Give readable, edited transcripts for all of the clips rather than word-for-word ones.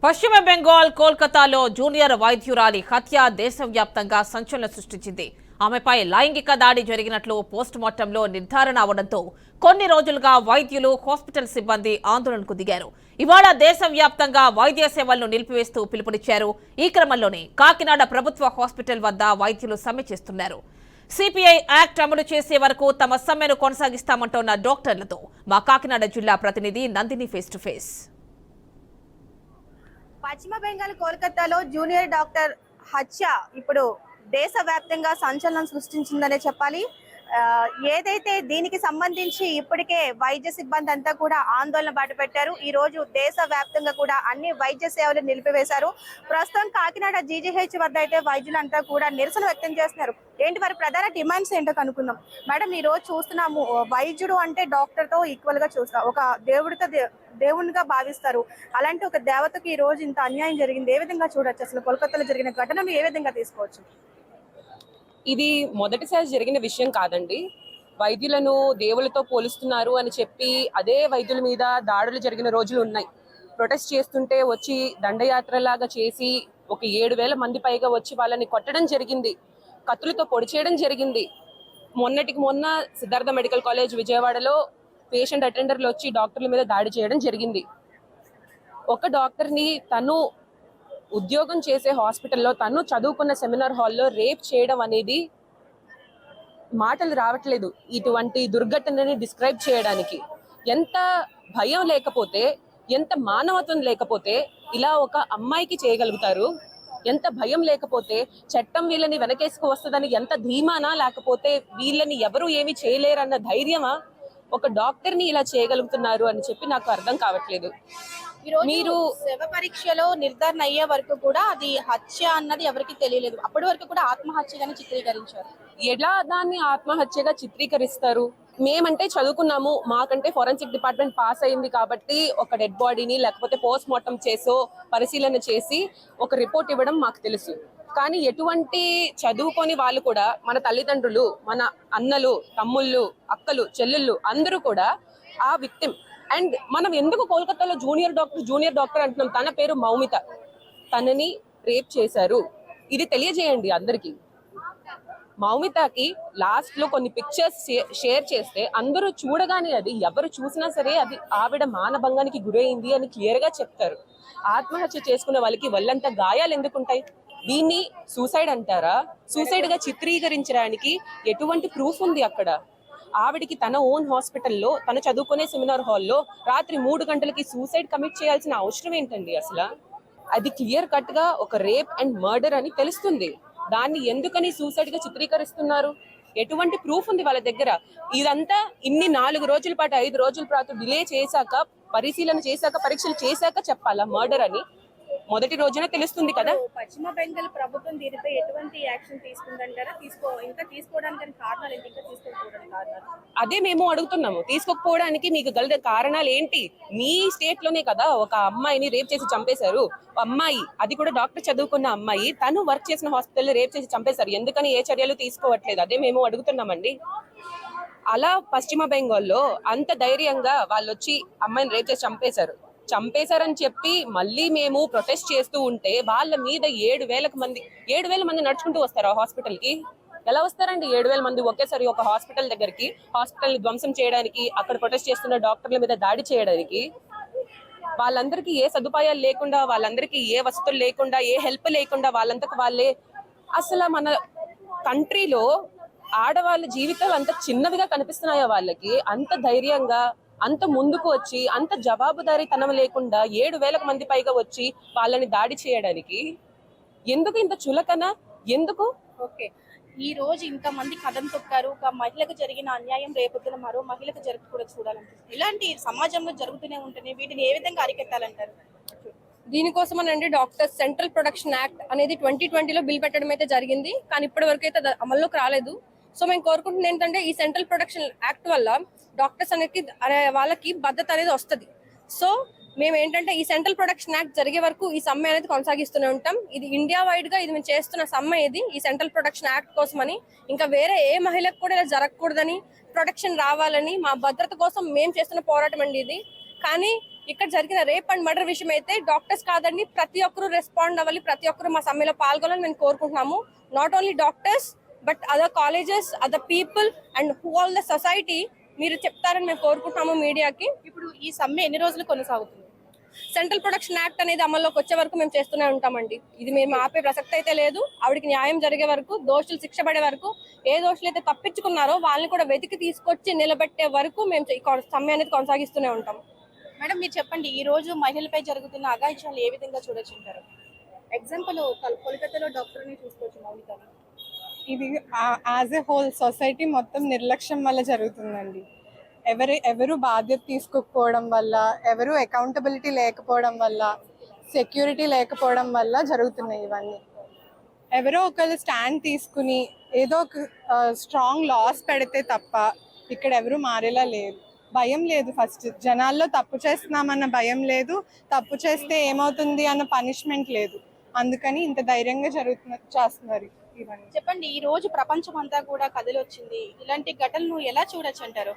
పశ్చిమ బెంగాల్ కోల్కతాలో జూనియర్ వైద్యురాలి హత్య దేశవ్యాప్తంగా సంచలనం సృష్టించింది. ఆమెపై లైంగిక దాడి జరిగినట్లు పోస్టుమార్టంలో నిర్ధారణ అవడంతో కొన్ని రోజులుగా వైద్యులు, హాస్పిటల్ సిబ్బంది ఆందోళనకు దిగారు. ఇవాళ దేశవ్యాప్తంగా వైద్య సేవలను నిలిపివేస్తూ పిలుపునిచ్చారు. ఈ క్రమంలోనే కాకినాడ ప్రభుత్వ హాస్పిటల్ వద్ద వైద్యులు సమ్మె చేస్తున్నారు. సిపిఐ యాక్ట్ అమలు చేసే వరకు తమ సమ్మెను కొనసాగిస్తామంటోన్న డాక్టర్లతో మా కాకినాడ జిల్లా ప్రతినిధి నందిని ఫేస్ టు ఫేస్. పశ్చిమ బెంగాల్ కోల్కతాలో జూనియర్ డాక్టర్ హత్య ఇప్పుడు దేశవ్యాప్తంగా సంచలనం సృష్టించిందనే చెప్పాలి. ఏదైతే దీనికి సంబంధించి ఇప్పటికే వైద్య సిబ్బంది అంతా కూడా ఆందోళన బాటపెట్టారు. ఈ రోజు దేశవ్యాప్తంగా కూడా అన్ని వైద్య సేవలు నిలిపివేశారు. ప్రస్తుతం కాకినాడ జీజీహెచ్ వద్ద అయితే వైద్యులంతా కూడా నిరసన వ్యక్తం చేస్తున్నారు. ఏంటి వారి ప్రధాన డిమాండ్స్ ఏంటో కనుక్కుందాం. మేడం, ఈ రోజు చూస్తున్నాము, వైద్యుడు అంటే డాక్టర్ తో ఈక్వల్ గా చూస్తాం, ఒక దేవునిగా భావిస్తారు. అలాంటి ఒక దేవతకు ఈ రోజు ఇంత అన్యాయం జరిగింది. ఏ విధంగా చూడొచ్చు? అసలు కోల్కతాలో జరిగిన ఘటనను ఏ విధంగా తీసుకోవచ్చు? ఇది మొదటిసారి జరిగిన విషయం కాదండి. వైద్యులను దేవులతో పోలుస్తున్నారు అని చెప్పి అదే వైద్యుల మీద దాడులు జరిగిన రోజులు ఉన్నాయి. ప్రొటెస్ట్ చేస్తుంటే వచ్చి దండయాత్రలాగా చేసి ఒక 7,000 మంది పైగా వచ్చి వాళ్ళని కొట్టడం జరిగింది, కత్తులతో పొడి చేయడం జరిగింది. మొన్నటికి మొన్న సిద్ధార్థ మెడికల్ కాలేజ్ విజయవాడలో పేషెంట్ అటెండర్లు వచ్చి డాక్టర్ల మీద దాడి చేయడం జరిగింది. ఒక డాక్టర్ని తను ఉద్యోగం చేసే హాస్పిటల్లో, తను చదువుకున్న సెమినార్ హాల్లో రేప్ చేయడం అనేది మాటలు రావట్లేదు ఇటువంటి దుర్ఘటనని డిస్క్రైబ్ చేయడానికి. ఎంత భయం లేకపోతే, ఎంత మానవత్వం లేకపోతే ఇలా ఒక అమ్మాయికి చేయగలుగుతారు? ఎంత భయం లేకపోతే, చట్టం వీళ్ళని వెనకేసుకు వస్తుందని ఎంత ధీమానా, లేకపోతే వీళ్ళని ఎవరు ఏమి చేయలేరన్న ధైర్యమా ఒక డాక్టర్ని ఇలా చేయగలుగుతున్నారు అని చెప్పి నాకు అర్థం కావట్లేదు. మీరు శవ పరీక్షలో నిర్ధారణ అయ్యే వరకు కూడా అది హత్య అన్నది ఎవరికి తెలియలేదు. అప్పటి వరకు కూడా ఆత్మహత్యగానే చిత్రీకరించారు. ఎలా దాన్ని ఆత్మహత్యగా చిత్రీకరిస్తారు? మేమంటే చదువుకున్నాము, మాకంటే ఫోరెన్సిక్ డిపార్ట్మెంట్ పాస్ అయింది కాబట్టి ఒక డెడ్ బాడీని లేకపోతే పోస్ట్ మార్టం చేసో పరిశీలన చేసి ఒక రిపోర్ట్ ఇవ్వడం మాకు తెలుసు. కానీ ఎటువంటి చదువుకొని వాళ్ళు కూడా, మన తల్లిదండ్రులు, మన అన్నలు, తమ్ముళ్ళు, అక్కలు, చెల్లెళ్ళు అందరూ కూడా ఆ విక్టిమ్. అండ్ మనం ఎందుకు కోల్కతాలో జూనియర్ డాక్టర్ అంటున్నాం? తన పేరు మౌమిత, తనని రేప్ చేశారు. ఇది తెలియజేయండి అందరికి. మౌమితకి లాస్ట్ లో కొన్ని పిక్చర్స్ షేర్ చేస్తే అందరూ చూడగానే, అది ఎవరు చూసినా సరే అది ఆవిడ మానభంగానికి గురైంది అని క్లియర్ గా చెప్తారు. ఆత్మహత్య చేసుకునే వాళ్ళకి వాళ్ళంతా గాయాలు ఎందుకుంటాయి? దీన్ని సూసైడ్ అంటారా? సూసైడ్ గా చిత్రీకరించడానికి ఎటువంటి ప్రూఫ్ ఉంది అక్కడ? ఆవిడికి తన ఓన్ హాస్పిటల్లో, తను చదువుకునే సెమినార్ హాల్లో రాత్రి 3 గంటలకి సూసైడ్ కమిట్ చేయాల్సిన అవసరం ఏంటండి అసలు? అది క్లియర్ కట్ గా ఒక రేప్ అండ్ మర్డర్ అని తెలుస్తుంది. దాన్ని ఎందుకని సూసైడ్ గా చిత్రీకరిస్తున్నారు? ఎటువంటి ప్రూఫ్ ఉంది వాళ్ళ దగ్గర? ఇదంతా ఇన్ని 4 రోజుల పాటు, 5 రోజుల పాటు డిలే చేశాక, పరిశీలన చేశాక, పరీక్షలు చేశాక చెప్పాలా మర్డర్ అని? మొదటి రోజున తెలుస్తుంది కదా. పశ్చిమ బెంగాల్ ప్రభుత్వం దీనిపై ఎటువంటి యాక్షన్ తీసుకుందంటారా? ఇంకా తీసుకోవడానికి కారణాలు ఏంటి? ఇంకా తీసుకోకపోవడానికి కారణాలు అదే మేము అడుగుతున్నాము. తీసుకోకపోవడానికి మీకు గల కారణాలు ఏంటి? మీ స్టేట్ లోనే కదా ఒక అమ్మాయిని రేప్ చేసి చంపేశారు. అమ్మాయి, అది కూడా డాక్టర్ చదువుకున్న అమ్మాయి, తను వర్క్ చేసిన హాస్పిటల్లో రేప్ చేసి చంపేశారు. ఎందుకని ఏ చర్యలు తీసుకోవట్లేదు? అదే మేము అడుగుతున్నామండి. అలా పశ్చిమ బెంగాల్లో అంత ధైర్యంగా వాళ్ళు వచ్చి అమ్మాయిని రేప్ చేసి చంపేశారని చెప్పి మళ్ళీ మేము ప్రొటెస్ట్ చేస్తూ ఉంటే వాళ్ళ మీద 7,000 మంది నడుచుకుంటూ వస్తారు ఆ హాస్పిటల్ కి. ఎలా వస్తారండి 7,000 మంది ఒకేసారి ఒక హాస్పిటల్ దగ్గరికి, హాస్పిటల్ ని ధ్వంసం చేయడానికి, అక్కడ ప్రొటెస్ట్ చేస్తున్న డాక్టర్ల మీద దాడి చేయడానికి? వాళ్ళందరికీ ఏ సదుపాయాలు లేకుండా, వాళ్ళందరికీ ఏ వసతులు లేకుండా, ఏ హెల్ప్ లేకుండా వాళ్ళంతకు వాళ్ళే. అసలు మన కంట్రీలో ఆడవాళ్ళ జీవితాలు అంత చిన్నవిగా కనిపిస్తున్నాయా వాళ్ళకి? అంత ధైర్యంగా, అంత ముందుకు వచ్చి, అంత జవాబుదారీతనం లేకుండా 7,000 మంది పైగా వచ్చి వాళ్ళని దాడి చేయడానికి ఎందుకు ఇంత చులకన? ఎందుకు? ఓకే, ఈ రోజు ఇంతమంది కథం తొక్కారు. ఒక మహిళకు జరిగిన అన్యాయం రేపొద్దున మరో మహిళకు కూడా చూడాలనిపిస్తుంది. ఇలాంటి సమాజంలో జరుగుతూనే ఉంటుంది. వీటిని ఏ విధంగా అరికెట్టాలంటారు? దీనికోసం అని డాక్టర్స్ సెంట్రల్ ప్రొడక్షన్ యాక్ట్ అనేది 2020లో బిల్ పెట్టడం అయితే జరిగింది. కానీ ఇప్పటి వరకు అయితే అమల్లోకి రాలేదు. సో మేము కోరుకుంటుంది ఏంటంటే, ఈ సెంట్రల్ ప్రొడక్షన్ యాక్ట్ వల్ల డాక్టర్స్ అనేది వాళ్ళకి భద్రత అనేది వస్తుంది. సో మేము ఏంటంటే, ఈ సెంట్రల్ ప్రొడక్షన్ యాక్ట్ జరిగే వరకు ఈ సమ్మె అనేది కొనసాగిస్తూనే ఉంటాం. ఇది ఇండియా వైడ్ గా ఇది మేము చేస్తున్న సమ్మె, ఇది ఈ సెంట్రల్ ప్రొడక్షన్ యాక్ట్ కోసమని. ఇంకా వేరే ఏ మహిళకు కూడా ఇలా జరగకూడదని, ప్రొటెక్షన్ రావాలని, మా భద్రత కోసం మేము చేస్తున్న పోరాటం అండి ఇది. కానీ ఇక్కడ జరిగిన రేప్ అండ్ మర్డర్ విషయం అయితే డాక్టర్స్ కాదండి, ప్రతి ఒక్కరు రెస్పాండ్ అవ్వాలి, ప్రతి ఒక్కరు మా సమ్మెలో పాల్గొనాలని మేము కోరుకుంటున్నాము. Not only doctors but other colleges, other people and who all the society మీరు చెప్తారని మేము కోరుకుంటున్నాము మీడియాకి. ఇప్పుడు ఈ సమ్మె ఎన్ని రోజులు కొనసాగుతుంది? సెంట్రల్ ప్రొడక్షన్ యాక్ట్ అనేది అమల్లోకి వచ్చే వరకు మేము చేస్తూనే ఉంటామండి. ఇది మేము ఆపే ప్రసక్తి అయితే లేదు. ఆవిడకి న్యాయం జరిగే వరకు, దోషులు శిక్ష పడే వరకు, ఏ దోషులు అయితే తప్పించుకున్నారో వాళ్ళని కూడా వెతికి తీసుకొచ్చి నిలబెట్టే వరకు మేము ఈ సమ్మె అనేది కొనసాగిస్తూనే ఉంటాం. మేడం మీరు చెప్పండి, ఈ రోజు మహిళలపై జరుగుతున్న అఘాయిత్యాలు ఏ విధంగా చూడొచ్చుంటారు? ఎగ్జాంపుల్ కోల్కతాలో డాక్టర్ని చూసుకోవచ్చు మౌనిక. ఇది యాజ్ ఎ హోల్ సొసైటీ మొత్తం నిర్లక్ష్యం వల్ల జరుగుతుందండి. ఎవరు బాధ్యత తీసుకోకపోవడం వల్ల, ఎవరు అకౌంటబిలిటీ లేకపోవడం వల్ల, సెక్యూరిటీ లేకపోవడం వల్ల జరుగుతున్నాయి ఇవన్నీ. ఎవరో ఒకరు స్టాండ్ తీసుకుని ఏదో ఒక స్ట్రాంగ్ లాస్ పెడితే తప్ప ఇక్కడ ఎవరు మారేలా లేదు. భయం లేదు, ఫస్ట్ జనాల్లో తప్పు చేస్తున్నామన్న భయం లేదు, తప్పు చేస్తే ఏమవుతుంది అన్న పనిష్మెంట్ లేదు. అందుకని ఇంత ధైర్యంగా చేస్తున్నారు ఇవన్నీ. చెప్పండి, ఈ రోజు ప్రపంచం అంతా కూడా కదిలొచ్చింది, ఇలాంటి ఘటనలు ఎలా చూడొచ్చు అంటారు?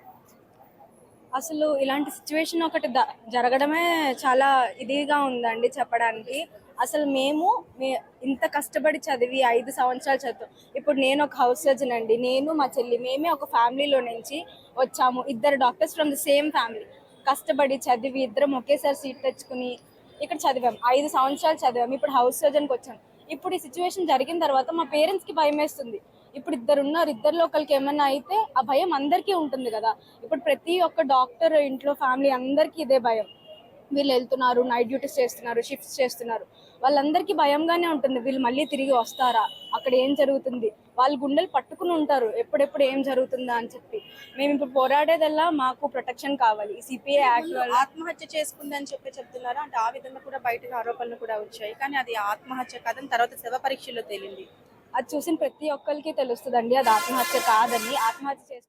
అసలు ఇలాంటి సిచ్యువేషన్ ఒకటి జరగడమే చాలా ఇదిగా ఉందండి చెప్పడానికి. అసలు మేము ఇంత కష్టపడి చదివి 5 సంవత్సరాలు చదువు, ఇప్పుడు నేను ఒక హౌస్ సర్జన్ అండి, నేను మా చెల్లి మేమే ఒక ఫ్యామిలీలో నుంచి వచ్చాము. 2 doctors from the same family కష్టపడి చదివి ఇద్దరం ఒకేసారి సీట్ తెచ్చుకుని ఇక్కడ చదివాం. 5 సంవత్సరాలు చదివాం. ఇప్పుడు హౌస్ సర్జన్కి వచ్చాం. ఇప్పుడు ఈ సిచ్యువేషన్ జరిగిన తర్వాత మా పేరెంట్స్కి భయం వేస్తుంది. ఇప్పుడు 2 ఉన్నారు, 2లో ఒకరికి ఏమన్నా అయితే ఆ భయం అందరికీ ఉంటుంది కదా. ఇప్పుడు ప్రతి ఒక్క డాక్టర్ ఇంట్లో ఫ్యామిలీ అందరికీ ఇదే భయం. వీళ్ళు వెళ్తున్నారు, నైట్ డ్యూటీస్ చేస్తున్నారు, షిఫ్ట్స్ చేస్తున్నారు, వాళ్ళందరికీ భయంగానే ఉంటుంది. వీళ్ళు మళ్ళీ తిరిగి వస్తారా, అక్కడ ఏం జరుగుతుంది, వాళ్ళ గుండెలు పట్టుకుని ఉంటారు ఎప్పుడెప్పుడు ఏం జరుగుతుందా అని చెప్పి. మేము ఇప్పుడు పోరాడేదల్లా మాకు ప్రొటెక్షన్ కావాలి. ఈ సిపిఐ యాక్ట్ వల్ల ఆత్మహత్య చేసుకుందని చెప్తున్నారు, అంటే ఆ విధంగా కూడా బయటకు ఆరోపణలు కూడా వచ్చాయి. కానీ అది ఆత్మహత్య కాదని తర్వాత శవ పరీక్షలో తేలింది. అది చూసిన ప్రతి ఒక్కరికి తెలుస్తుందండి అది ఆత్మహత్య కాదని. ఆత్మహత్య